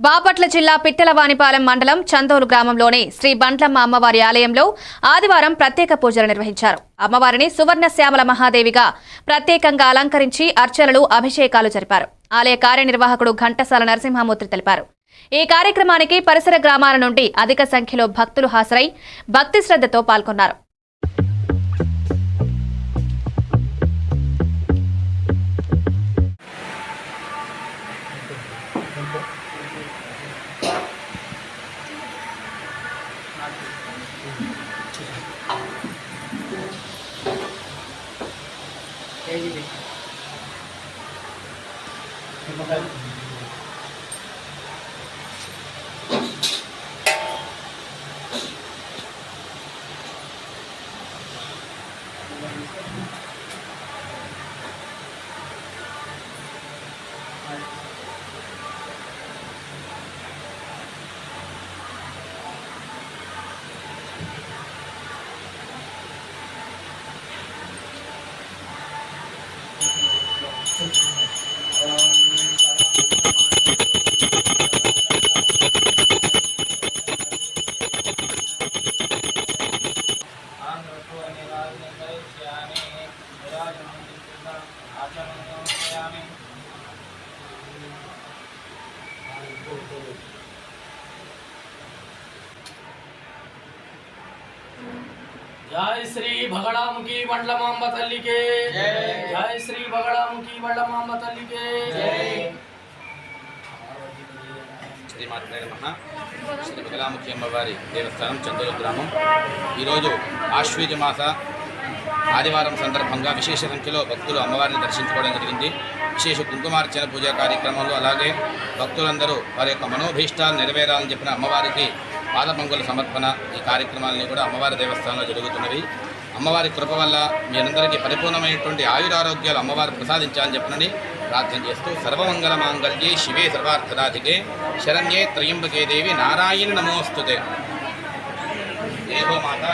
బాపట్ల జిల్లా పిట్టలవానిపాలెం మండలం చందోలు గ్రామంలోని శ్రీ బండ్లమ్మ అమ్మవారి ఆలయంలో ఆదివారం ప్రత్యేక పూజలు నిర్వహించారు. అమ్మవారిని సువర్ణ శ్యామల మహాదేవిగా ప్రత్యేకంగా అలంకరించి అర్చనలు, అభిషేకాలు జరిపారు. ఆలయ కార్యనిర్వాహకుడు ఘంటసాల నరసింహమూర్తి తెలిపారు. ఈ కార్యక్రమానికి పరిసర గ్రామాల నుండి అధిక సంఖ్యలో భక్తులు హాజరై భక్తి శ్రద్ధతో పాల్గొన్నారు. जय श्री बगड़ामुखी बंडलमांब तल्ली के जय श्री बगड़ामुखी बंडलमांब तल्ली के శ్రీమాత్రే నమః. శ్రీ బగళాముఖి అమ్మవారి దేవస్థానం చందోలు గ్రామం. ఈరోజు ఆశ్వీజ మాస ఆదివారం సందర్భంగా విశేష సంఖ్యలో భక్తులు అమ్మవారిని దర్శించుకోవడం జరిగింది. విశేష కుంకుమార్చన పూజా కార్యక్రమంలో అలాగే భక్తులందరూ వారి యొక్క మనోభీష్టాలు నెరవేరాలని చెప్పిన అమ్మవారికి పాదపంగుల సమర్పణ ఈ కార్యక్రమాలని కూడా అమ్మవారి దేవస్థానంలో జరుగుతున్నవి. అమ్మవారి కృప వల్ల మీ అందరికీ పరిపూర్ణమైనటువంటి ఆయురారోగ్యాలు అమ్మవారు ప్రసాదించాలని చెప్పనని ప్రార్థన చేస్తూ సర్వమంగళ మాంగళ్యే శివే సర్వార్థదాధికే శరణ్యే త్రయంబకే దేవి నారాయణ నమోస్తుతే. దేవో మాతా